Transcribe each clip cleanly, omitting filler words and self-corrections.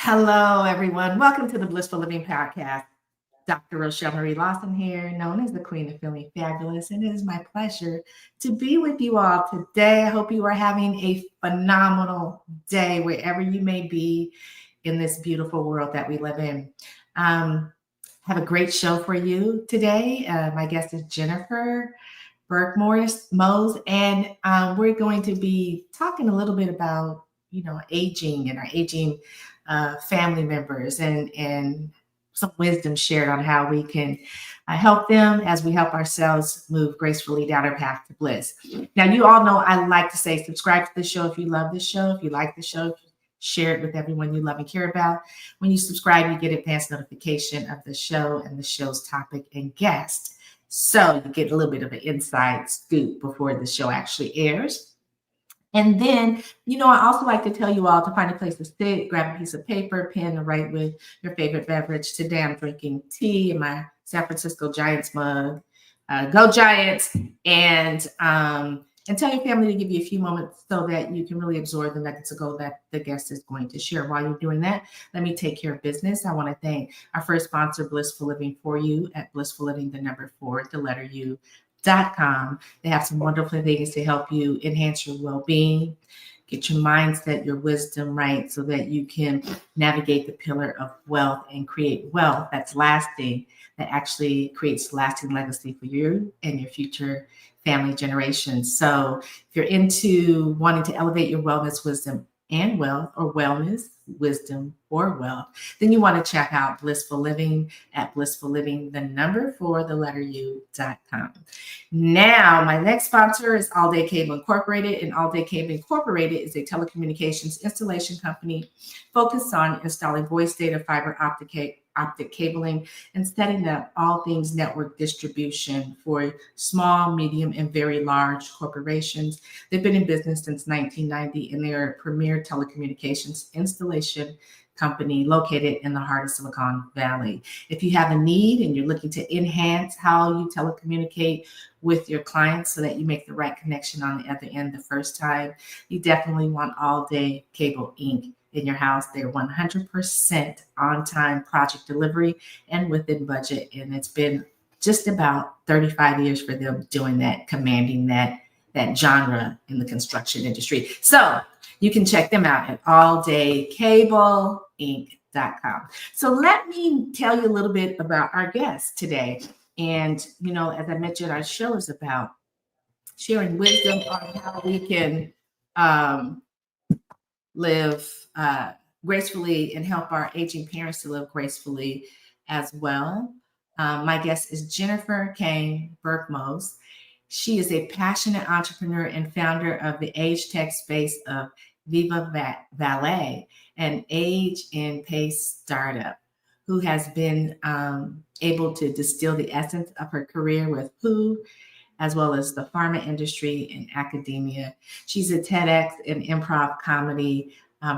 Hello, everyone. Welcome to the Blissful Living Podcast. Dr. Rochel Marie Lawson here, known as the Queen of Feeling Fabulous, and it is my pleasure to be with you all today. I hope you are having a phenomenal day wherever you may be in this beautiful world that we live in. Have a great show for you today. My guest is Jennifer Birkmose, and we're going to be talking a little bit about, aging and our aging family members and some wisdom shared on how we can help them as we help ourselves move gracefully down our path to bliss. Now, you all know I like to say subscribe to the show if you love the show. If you like the show, share it with everyone you love and care about. When you subscribe, you get advanced notification of the show and the show's topic and guest. So you get a little bit of an inside scoop before the show actually airs. And then, I also like to tell you all to find a place to sit, grab a piece of paper, pen, and write with your favorite beverage. Today, I'm drinking tea in my San Francisco Giants mug. Go Giants! And tell your family to give you a few moments so that you can really absorb the nuggets of gold that the guest is going to share. While you're doing that, let me take care of business. I want to thank our first sponsor, Blissful Living for You, at Blissful Living, the number 4, the letter U.com. They have some wonderful things to help you enhance your well-being, get your mindset, your wisdom right, so that you can navigate the pillar of wealth and create wealth that's lasting, that actually creates lasting legacy for you and your future family generations. So if you're into wanting to elevate your wellness, wisdom, and wealth, or wellness, wisdom, or wealth, then you want to check out Blissful Living at Blissful Living, the number 4, the letter U.com. Now, my next sponsor is All Day Cable Incorporated, and All Day Cable Incorporated is a telecommunications installation company focused on installing voice data, fiber optic cabling, and setting up all things network distribution for small, medium, and very large corporations. They've been in business since 1990, and they're a premier telecommunications installation company located in the heart of Silicon Valley. If you have a need and you're looking to enhance how you telecommunicate with your clients so that you make the right connection on the other end the first time, you definitely want All Day Cable Inc. in your house. They're 100% on-time project delivery and within budget. And it's been just about 35 years for them doing that, commanding that genre in the construction industry. So you can check them out at alldaykableinc.com. So let me tell you a little bit about our guest today. And, as I mentioned, our show is about sharing wisdom on how we can live gracefully and help our aging parents to live gracefully as well. My guest is Jennifer Cain Birkmose. She is a passionate entrepreneur and founder of the age tech space of VivaValet, an age and pace startup who has been able to distill the essence of her career with food, as well as the pharma industry and academia. She's a TEDx and improv comedy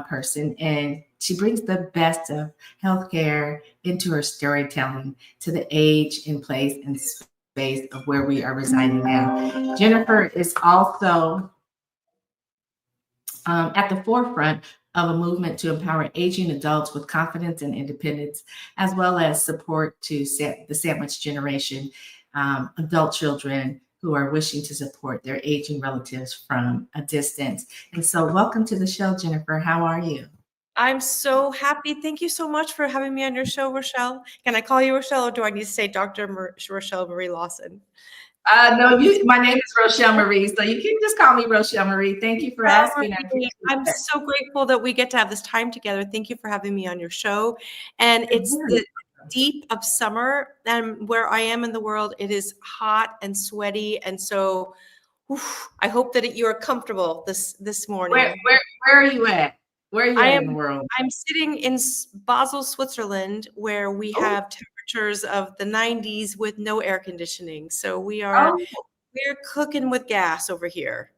person, and she brings the best of healthcare into her storytelling to the age and place and space of where we are residing now. Jennifer is also at the forefront of a movement to empower aging adults with confidence and independence, as well as support to the sandwich generation, adult children who are wishing to support their aging relatives from a distance. And so welcome to the show, Jennifer. How are you? I'm so happy. Thank you so much for having me on your show, Rochelle. Can I call you Rochelle, or do I need to say Dr. Rochel Marie Lawson? No, my name is Rochel Marie, so you can just call me Rochel Marie. Thank you for asking. I'm so grateful that we get to have this time together. Thank you for having me on your show. And it's the deep of summer, and where I am in the world, it is hot and sweaty. And so I hope that you are comfortable this morning. Where are you at? Where are you in the world? I'm sitting in Basel, Switzerland, where we have temperatures of the 90s with no air conditioning. So we're cooking with gas over here.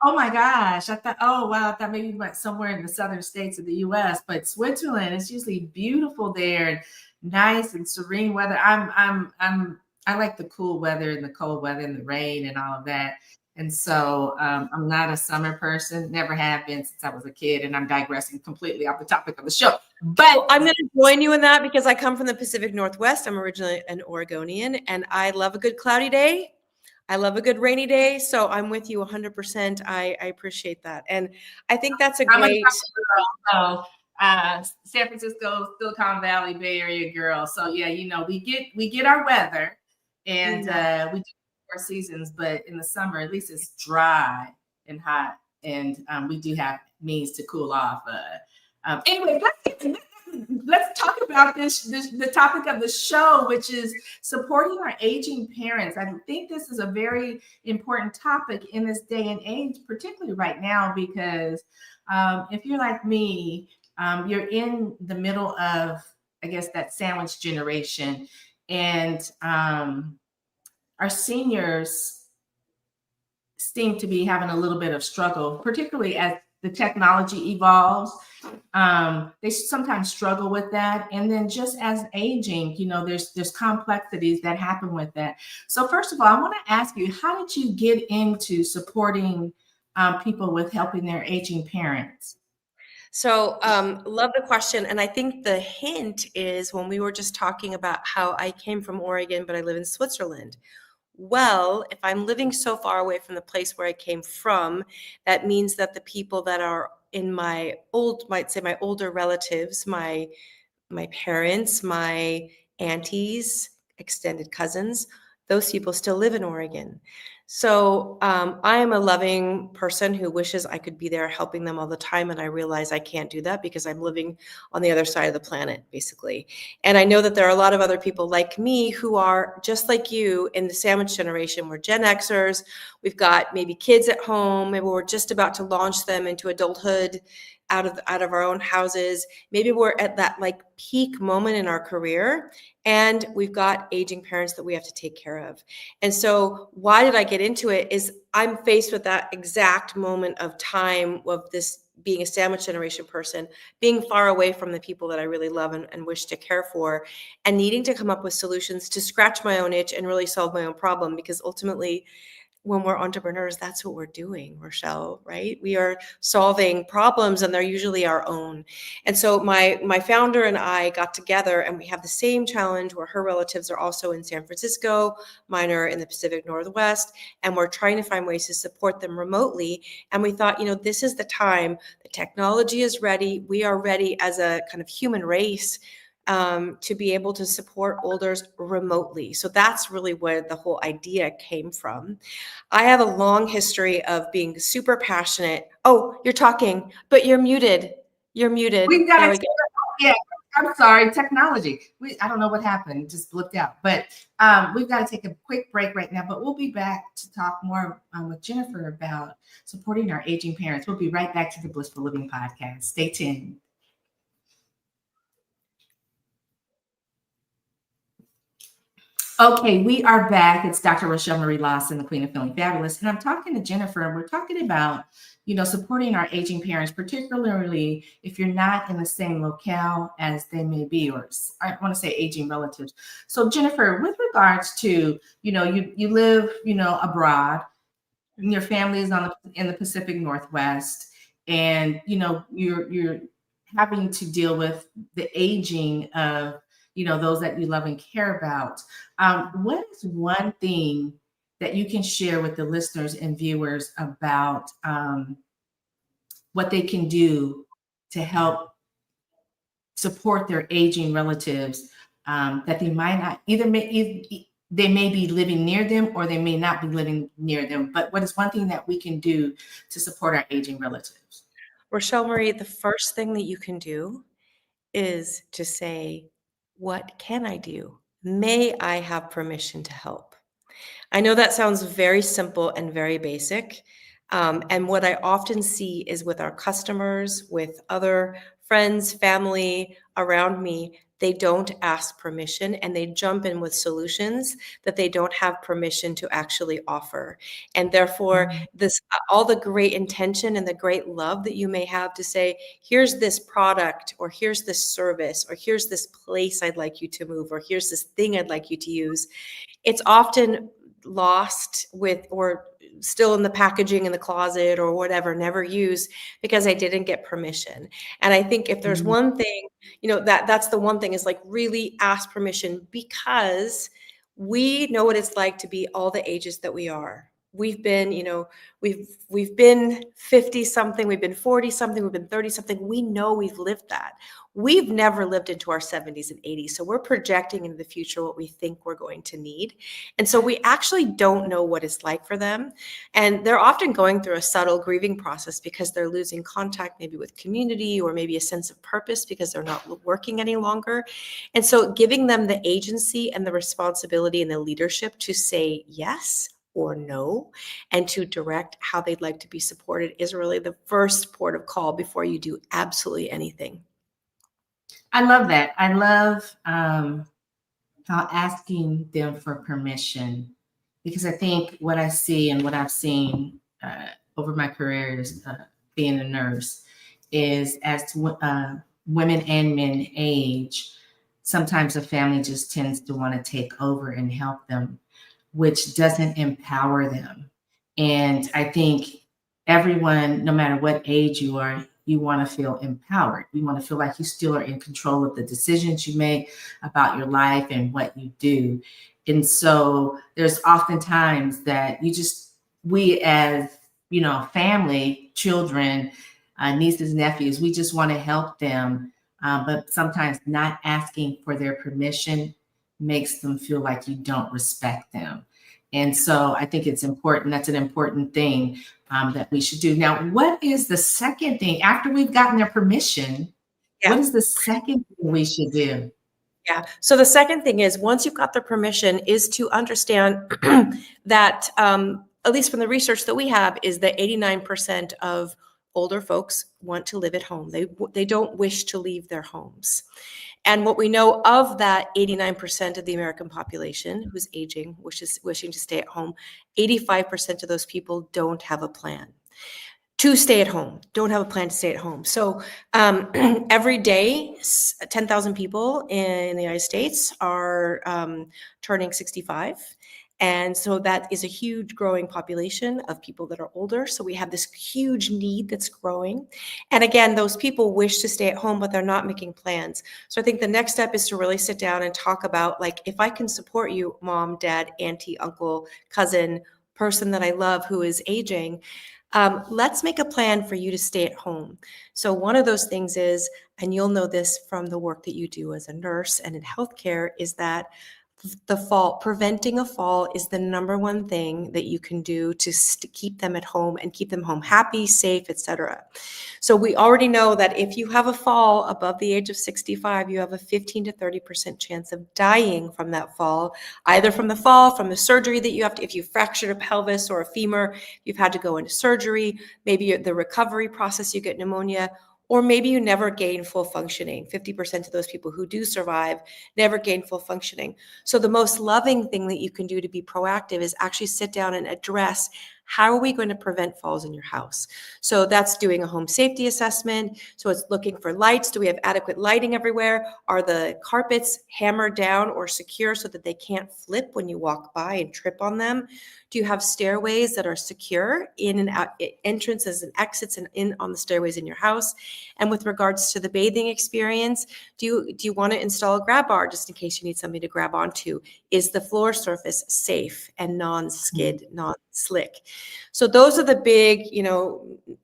Oh my gosh. I thought maybe you went somewhere in the southern states of the US, but Switzerland is usually beautiful there and nice and serene weather. I like the cool weather and the cold weather and the rain and all of that. And so I'm not a summer person, never have been since I was a kid. And I'm digressing completely off the topic of the show. But I'm going to join you in that because I come from the Pacific Northwest. I'm originally an Oregonian, and I love a good cloudy day. I love a good rainy day. So I'm with you 100%. I appreciate that. And I think that's a I'm a great. girl, so San Francisco, Silicon Valley, Bay Area girl. So yeah, we get our weather, and we do 4 seasons. But in the summer, at least it's dry and hot, and we do have means to cool off. Anyway, let's talk about the topic of the show, which is supporting our aging parents. I think this is a very important topic in this day and age, particularly right now, because if you're like me, you're in the middle of, I guess, that sandwich generation, and our seniors seem to be having a little bit of struggle, particularly as the technology evolves. They sometimes struggle with that. And then just as aging, there's complexities that happen with that. So first of all, I want to ask you, how did you get into supporting people with helping their aging parents? So love the question. And I think the hint is when we were just talking about how I came from Oregon, but I live in Switzerland. Well, if I'm living so far away from the place where I came from, that means that the people that are in my older relatives, my parents, my aunties, extended cousins, those people still live in Oregon. So I am a loving person who wishes I could be there helping them all the time. And I realize I can't do that because I'm living on the other side of the planet, basically. And I know that there are a lot of other people like me who are just like you in the sandwich generation. We're Gen Xers. We've got maybe kids at home. Maybe we're just about to launch them into adulthood out of our own houses. Maybe we're at that like peak moment in our career and we've got aging parents that we have to take care of. And so why did I get into it is I'm faced with that exact moment of time of this being a sandwich generation person, being far away from the people that I really love and wish to care for, and needing to come up with solutions to scratch my own itch and really solve my own problem. Because ultimately, when we're entrepreneurs, that's what we're doing, Rochel, right? We are solving problems and they're usually our own. And so my founder and I got together and we have the same challenge where her relatives are also in San Francisco, mine are in the Pacific Northwest, and we're trying to find ways to support them remotely. And we thought, this is the time. The technology is ready. We are ready as a kind of human race to be able to support olders remotely. So that's really where the whole idea came from. I have a long history of being super passionate. Oh, you're talking, but you're muted. You're muted. We've got yeah, I'm sorry, technology. I don't know what happened, just blipped out. But we've got to take a quick break right now, but we'll be back to talk more with Jennifer about supporting our aging parents. We'll be right back to the Blissful Living Podcast. Stay tuned. Okay, we are back. It's Dr. Rochel Marie Lawson, the Queen of Feeling Fabulous. And I'm talking to Jennifer, and we're talking about, supporting our aging parents, particularly if you're not in the same locale as they may be, or I want to say aging relatives. So Jennifer, with regards to, you live, abroad, and your family is in the Pacific Northwest, and, you're having to deal with the aging of, those that you love and care about. What is one thing that you can share with the listeners and viewers about what they can do to help support their aging relatives that they might not they may be living near them or they may not be living near them, but what is one thing that we can do to support our aging relatives? Rochel Marie, the first thing that you can do is to say, what can I do? May I have permission to help? I know that sounds very simple and very basic. And what I often see is with our customers, with other friends, family around me, they don't ask permission and they jump in with solutions that they don't have permission to actually offer. And therefore, all the great intention and the great love that you may have to say, here's this product, or here's this service, or here's this place I'd like you to move, or here's this thing I'd like you to use. It's often lost with or still in the packaging in the closet or whatever, never use because I didn't get permission. And I think if there's one thing, that's the one thing is like really ask permission, because we know what it's like to be all the ages that we are. We've been, we've been 50 something, we've been 40 something, we've been 30 something. We know we've lived that. We've never lived into our 70s and 80s. So we're projecting into the future what we think we're going to need. And so we actually don't know what it's like for them. And they're often going through a subtle grieving process because they're losing contact maybe with community or maybe a sense of purpose because they're not working any longer. And so giving them the agency and the responsibility and the leadership to say yes or no, and to direct how they'd like to be supported is really the first port of call before you do absolutely anything. I love that. I love how asking them for permission, because I think what I see and what I've seen over my career is being a nurse is as women and men age, sometimes the family just tends to want to take over and help them, which doesn't empower them. And I think everyone, no matter what age you are, you want to feel empowered. You want to feel like you still are in control of the decisions you make about your life and what you do. And so there's oftentimes that we as, family, children, nieces, nephews, we just want to help them. But sometimes not asking for their permission makes them feel like you don't respect them. And so I think it's important. That's an important thing that we should do. Now, what is the second thing after we've gotten their permission? Yeah. What is the second thing we should do? Yeah. So the second thing is, once you've got the permission, is to understand that, at least from the research that we have, is that 89% of older folks want to live at home. They don't wish to leave their homes. And what we know of that 89% of the American population who's aging, which is wishing to stay at home, 85% of those people don't have a plan to stay at home, don't have a plan to stay at home. So every day, 10,000 people in the United States are turning 65. And so that is a huge growing population of people that are older. So we have this huge need that's growing. And again, those people wish to stay at home, but they're not making plans. So I think the next step is to really sit down and talk about, like, if I can support you, mom, dad, auntie, uncle, cousin, person that I love who is aging, let's make a plan for you to stay at home. So one of those things is, and you'll know this from the work that you do as a nurse and in healthcare, is that preventing a fall is the number one thing that you can do to keep them at home and keep them home happy, safe, etc. So we already know that if you have a fall above the age of 65, you have a 15 to 30% chance of dying from that fall, either from the fall, from the surgery that you have to, if you fractured a pelvis or a femur, you've had to go into surgery, maybe the recovery process, you get pneumonia, or maybe you never gain full functioning. 50% of those people who do survive never gain full functioning. So the most loving thing that you can do to be proactive is actually sit down and address, how are we going to prevent falls in your house? So that's doing a home safety assessment. So it's looking for lights. Do we have adequate lighting everywhere? Are the carpets hammered down or secure so that they can't flip when you walk by and trip on them? Do you have stairways that are secure in and out, entrances and exits and in on the stairways in your house? And with regards to the bathing experience, do you want to install a grab bar just in case you need something to grab onto? Is the floor surface safe and non-skid, non-slick? So those are the big,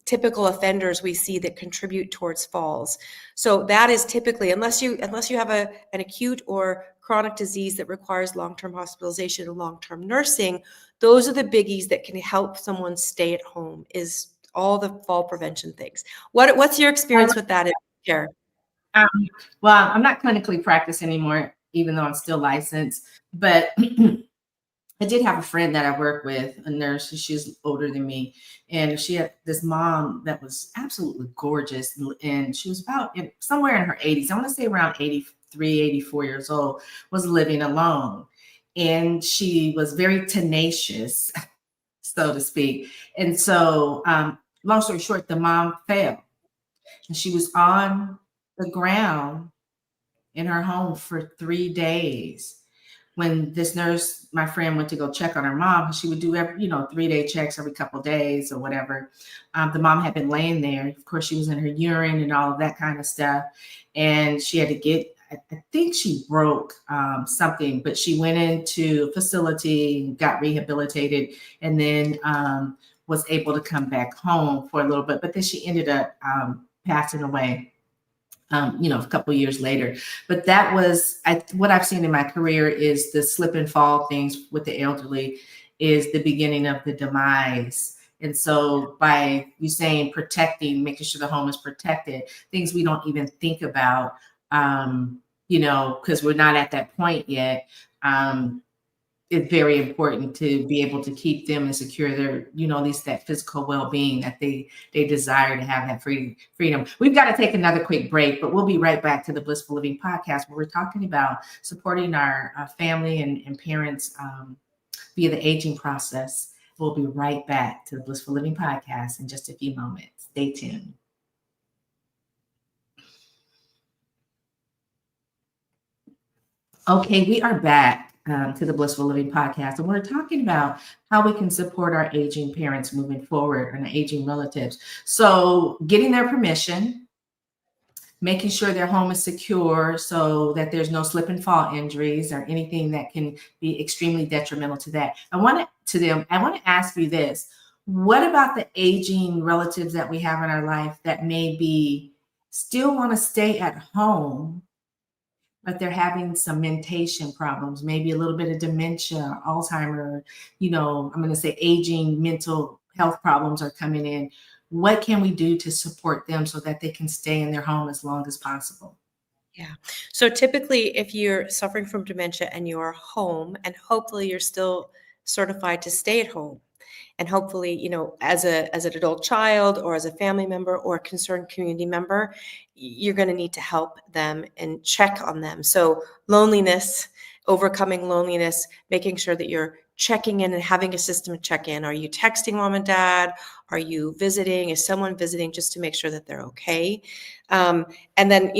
typical offenders we see that contribute towards falls. So that is typically, unless you have an acute or chronic disease that requires long-term hospitalization and long-term nursing, those are the biggies that can help someone stay at home, is all the fall prevention things. What's your experience with that in care? Well, I'm not clinically practiced anymore, even though I'm still licensed, but I did have a friend that I work with, a nurse. She's older than me, and she had this mom that was absolutely gorgeous, and she was about somewhere in her 80s. I want to say around 83, 84 years old, was living alone. And she was very tenacious, so to speak. And so, long story short, the mom fell. And she was on the ground in her home for 3 days. when this nurse, my friend, went to go check on her mom, she would do every, 3-day checks every couple of days or whatever. The mom had been laying there. Of course, she was in her urine and all of that kind of stuff. And she had to get, I think she broke something, but she went into a facility, got rehabilitated, and then was able to come back home for a little bit. But then she ended up passing away. A couple of years later. But that was what I've seen in my career is the slip and fall things with the elderly is the beginning of the demise. And so by you saying protecting, making sure the home is protected, things we don't even think about, because we're not at that point yet. It's very important to be able to keep them and secure their, at least that physical well-being that they desire to have that freedom. We've got to take another quick break, but we'll be right back to the Blissful Living Podcast, where we're talking about supporting our family and parents via the aging process. We'll be right back to the Blissful Living Podcast in just a few moments. Stay tuned. Okay, we are back to the Blissful Living Podcast, and we're talking about how we can support our aging parents moving forward and aging relatives. So getting their permission, making sure their home is secure so that there's no slip and fall injuries or anything that can be extremely detrimental to that. I want to ask you this. What about the aging relatives that we have in our life that maybe still want to stay at home, but they're having some mentation problems, maybe a little bit of dementia, Alzheimer, I'm going to say aging mental health problems are coming in. What can we do to support them so that they can stay in their home as long as possible? Yeah. So typically, if you're suffering from dementia and you're home, and hopefully you're still certified to stay at home, and hopefully, as an adult child or as a family member or a concerned community member, you're going to need to help them and check on them. So loneliness, overcoming loneliness, making sure that you're checking in and having a system to check in. Are you texting mom and dad? Are you visiting? Is someone visiting just to make sure that they're okay? And then,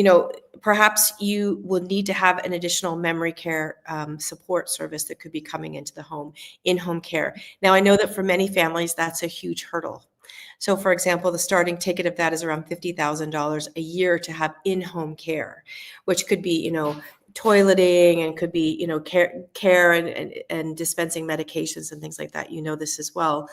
perhaps you will need to have an additional memory care support service that could be coming into the home, in-home care. Now, I know that for many families, that's a huge hurdle. So, for example, the starting ticket of that is around $50,000 a year to have in-home care, which could be, toileting and could be, care and dispensing medications and things like that. This as well.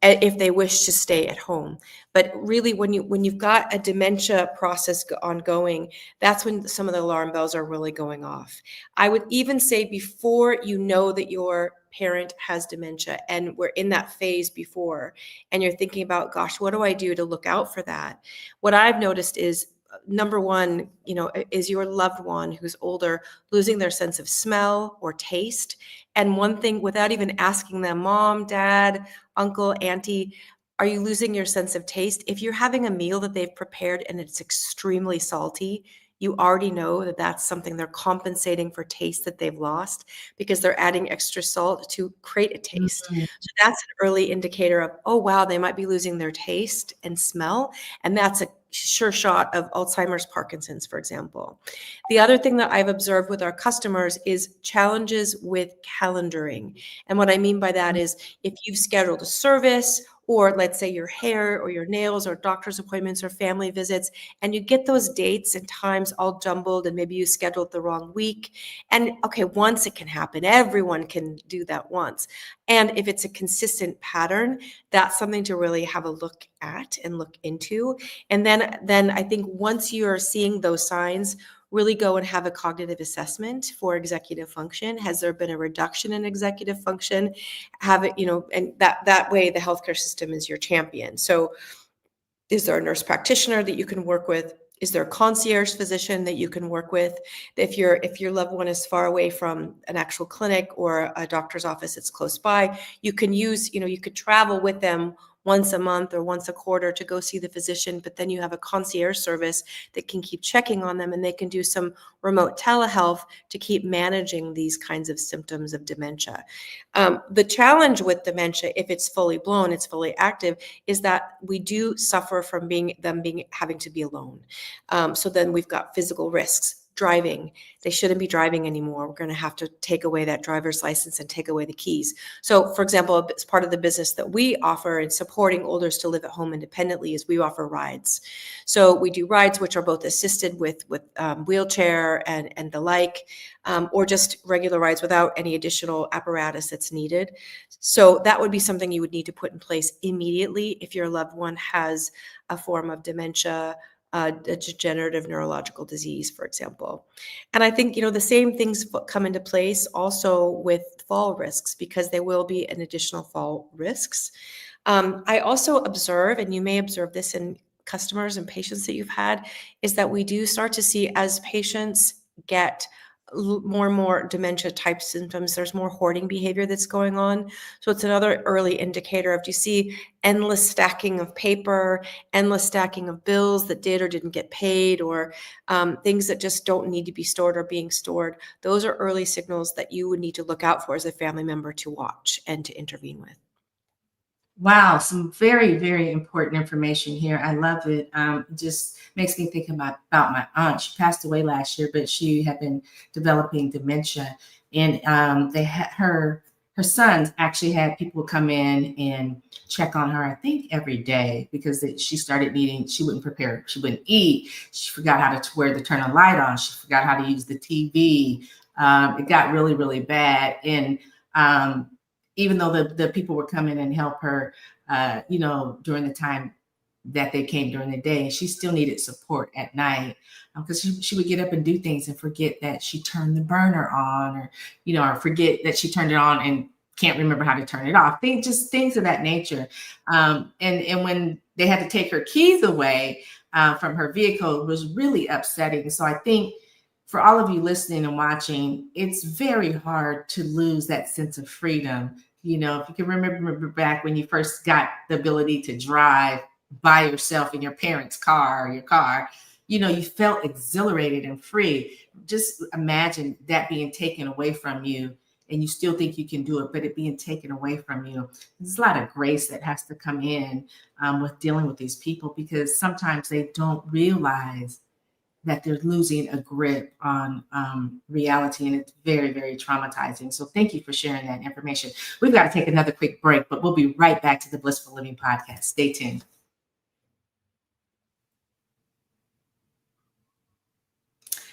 If they wish to stay at home. But really, when you've got a dementia process ongoing, that's when some of the alarm bells are really going off. I would even say before you know that your parent has dementia and we're in that phase before, and you're thinking about, gosh, what do I do to look out for that? What I've noticed is, number one, is your loved one who's older losing their sense of smell or taste? And one thing, without even asking them, mom, dad, uncle, auntie, are you losing your sense of taste? If you're having a meal that they've prepared and it's extremely salty, you already know that that's something they're compensating for taste that they've lost because they're adding extra salt to create a taste. Mm-hmm. So that's an early indicator of, oh, wow, they might be losing their taste and smell. And that's a sure shot of Alzheimer's, Parkinson's, for example. The other thing that I've observed with our customers is challenges with calendaring. And what I mean by that is if you've scheduled a service, or let's say your hair or your nails or doctor's appointments or family visits, and you get those dates and times all jumbled and maybe you scheduled the wrong week. And okay, once it can happen, everyone can do that once. And if it's a consistent pattern, that's something to really have a look at and look into. And then I think once you're seeing those signs, really go and have a cognitive assessment for executive function. Has there been a reduction in executive function? Have it, and that way the healthcare system is your champion. So is there a nurse practitioner that you can work with? Is there a concierge physician that you can work with? If your loved one is far away from an actual clinic or a doctor's office that's close by, you can use, you could travel with them once a month or once a quarter to go see the physician, but then you have a concierge service that can keep checking on them and they can do some remote telehealth to keep managing these kinds of symptoms of dementia. The challenge with dementia, if it's fully blown, it's fully active, is that we do suffer from having to be alone. So then we've got physical risks. driving. They shouldn't be driving anymore. We're going to have to take away that driver's license and take away the keys. So, for example, as part of the business that we offer in supporting olders to live at home independently is we offer rides. So we do rides which are both assisted with wheelchair and the like, or just regular rides without any additional apparatus that's needed. So that would be something you would need to put in place immediately if your loved one has a form of dementia, a degenerative neurological disease, for example. And I think, the same things come into place also with fall risks, because there will be an additional fall risks. I also observe, and you may observe this in customers and patients that you've had, is that we do start to see, as patients get more and more dementia type symptoms, there's more hoarding behavior that's going on. So it's another early indicator of, do you see endless stacking of paper, endless stacking of bills that did or didn't get paid, or things that just don't need to be stored or being stored. Those are early signals that you would need to look out for as a family member to watch and to intervene with. Wow, some very, very important information here. I love it. It just makes me think about my aunt. She passed away last year, but she had been developing dementia, and they had her sons actually had people come in and check on her, I think every day, because she started needing, she wouldn't prepare, she wouldn't eat, she forgot how to turn a light on, she forgot how to use the TV. It got really, really bad. And even though the people were coming and help her, during the time that they came during the day, she still needed support at night, because she would get up and do things and forget that she turned the burner on, or forget that she turned it on and can't remember how to turn it off. Things of that nature. And when they had to take her keys away from her vehicle, it was really upsetting. So I think for all of you listening and watching, it's very hard to lose that sense of freedom. If you can remember back when you first got the ability to drive by yourself in your parents' car or your car, you felt exhilarated and free. Just imagine that being taken away from you, and you still think you can do it, but it being taken away from you. There's a lot of grace that has to come in with dealing with these people, because sometimes they don't realize that they're losing a grip on reality, and it's very, very traumatizing. So thank you for sharing that information. We've got to take another quick break, but we'll be right back to the Blissful Living Podcast. Stay tuned.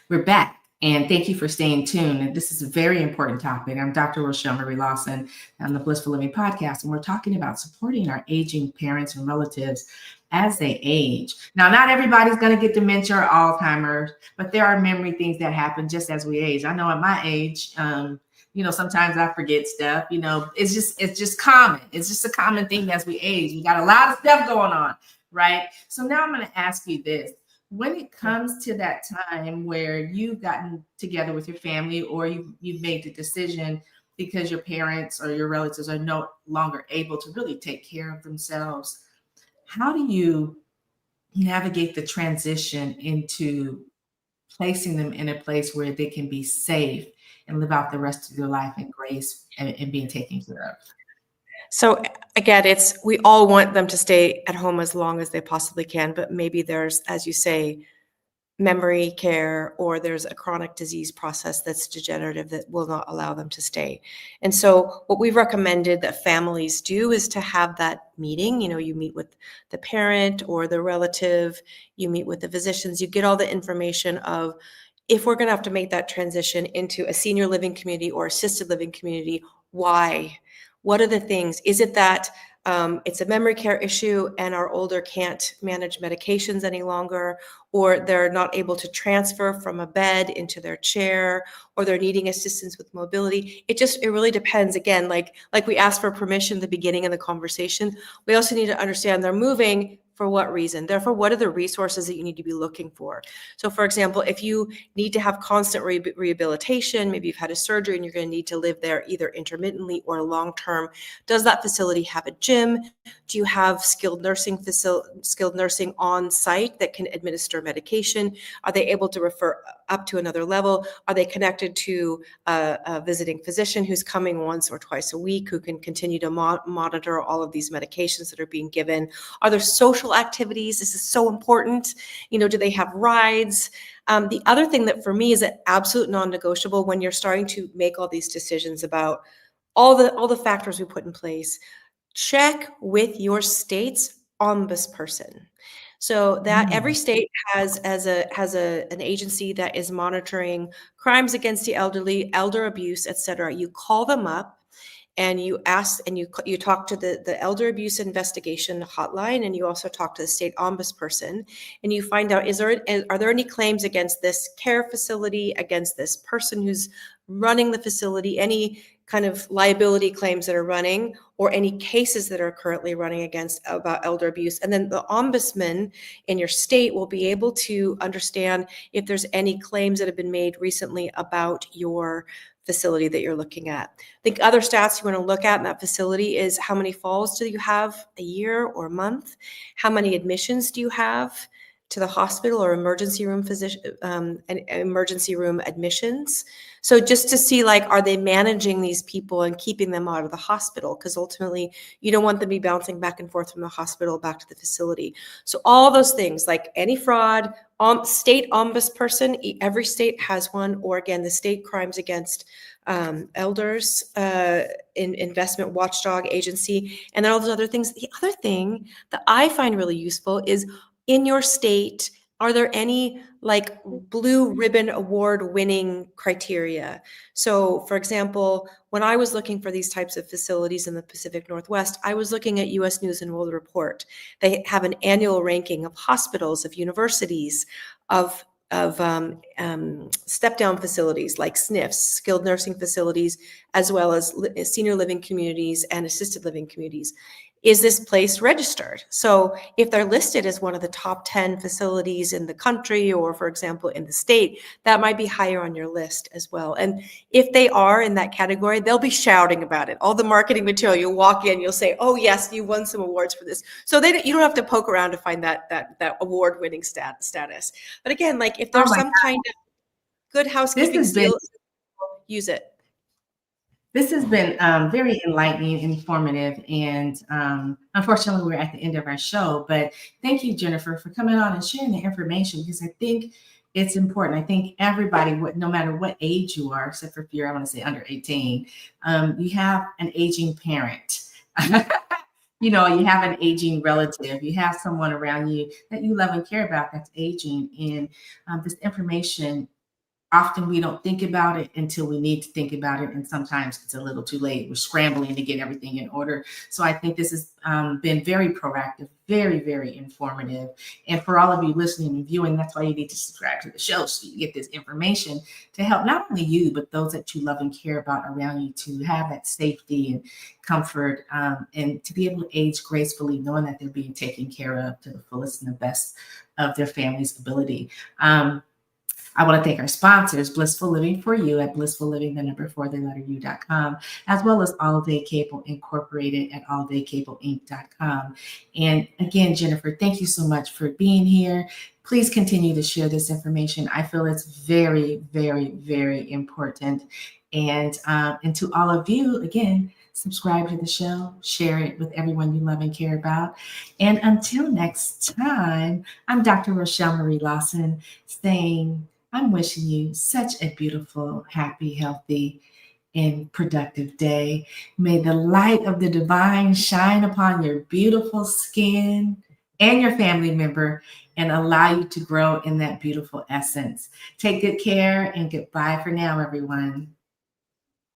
We're back, and thank you for staying tuned. This is a very important topic. I'm Dr. Rochel Marie Lawson on the Blissful Living Podcast, and we're talking about supporting our aging parents and relatives as they age. Now, not everybody's going to get dementia or Alzheimer's, but there are memory things that happen just as we age. I know at my age, sometimes I forget stuff. It's just common. It's just a common thing as we age. We got a lot of stuff going on, right? So now I'm going to ask you this. When it comes to that time where you've gotten together with your family, or you've made the decision because your parents or your relatives are no longer able to really take care of themselves, how do you navigate the transition into placing them in a place where they can be safe and live out the rest of their life in grace and being taken care of? So again, we all want them to stay at home as long as they possibly can, but maybe there's, as you say, memory care, or there's a chronic disease process that's degenerative that will not allow them to stay. And so what we've recommended that families do is to have that meeting. You meet with the parent or the relative, you meet with the physicians, you get all the information of, if we're going to have to make that transition into a senior living community or assisted living community, why? What are the things? Is it that it's a memory care issue and our older can't manage medications any longer, or they're not able to transfer from a bed into their chair, or they're needing assistance with mobility? It really depends. Again, like we asked for permission at the beginning of the conversation, we also need to understand they're moving for what reason. Therefore, what are the resources that you need to be looking for? So for example, if you need to have constant rehabilitation, maybe you've had a surgery and you're going to need to live there either intermittently or long-term, does that facility have a gym? Do you have skilled nursing on site that can administer medication? Are they able to refer up to another level? Are they connected to a visiting physician who's coming once or twice a week, who can continue to monitor all of these medications that are being given? Are there social physical activities. This is so important. Do they have rides? The other thing that for me is an absolute non-negotiable when you're starting to make all these decisions about all the factors we put in place, check with your state's ombudsperson. So that every state has an agency that is monitoring crimes against the elderly, elder abuse, et cetera. You call them up and you ask, and you talk to the elder abuse investigation hotline, and you also talk to the state ombudsperson, and you find out, are there any claims against this care facility, against this person who's running the facility, any kind of liability claims that are running, or any cases that are currently running about elder abuse. And then the ombudsman in your state will be able to understand if there's any claims that have been made recently about your facility that you're looking at. I think other stats you want to look at in that facility is how many falls do you have a year or a month? How many admissions do you have to the hospital or emergency room emergency room admissions? So just to see, are they managing these people and keeping them out of the hospital? Because ultimately, you don't want them to be bouncing back and forth from the hospital back to the facility. So all those things, like any fraud, state ombudsperson, every state has one, or again, the state crimes against elders, investment watchdog agency, and then all those other things. The other thing that I find really useful is, in your state, are there any blue ribbon award winning criteria? So for example, when I was looking for these types of facilities in the Pacific Northwest, I was looking at US News and World Report. They have an annual ranking of hospitals, of universities, of step down facilities like SNFs, skilled nursing facilities, as well as senior living communities and assisted living communities. Is this place registered? So if they're listed as one of the top 10 facilities in the country, or for example, in the state, that might be higher on your list as well. And if they are in that category, they'll be shouting about it. All the marketing material, you'll walk in, you'll say, oh yes, you won some awards for this. So you don't have to poke around to find that award-winning status. But again, if there's some kind of good housekeeping seal, use it. This has been very enlightening, informative, and unfortunately, we're at the end of our show. But thank you, Jennifer, for coming on and sharing the information, because I think it's important. I think everybody, no matter what age you are, except for if you're, I want to say, under 18, you have an aging parent. You have an aging relative. You have someone around you that you love and care about that's aging. And this information, often we don't think about it until we need to think about it. And sometimes it's a little too late. We're scrambling to get everything in order. So I think this has been very proactive, very, very informative. And for all of you listening and viewing, that's why you need to subscribe to the show, so you get this information to help not only you, but those that you love and care about around you, to have that safety and comfort, and to be able to age gracefully, knowing that they're being taken care of to the fullest and the best of their family's ability. I want to thank our sponsors, Blissful Living for You at blissfulliving4u.com, as well as All Day Cable Incorporated at alldaycableinc.com. And again, Jennifer, thank you so much for being here. Please continue to share this information. I feel it's very, very, very important. And to all of you, again, subscribe to the show, share it with everyone you love and care about. And until next time, I'm Dr. Rochel Marie Lawson, saying, I'm wishing you such a beautiful, happy, healthy, and productive day. May the light of the divine shine upon your beautiful skin and your family member, and allow you to grow in that beautiful essence. Take good care, and goodbye for now, everyone.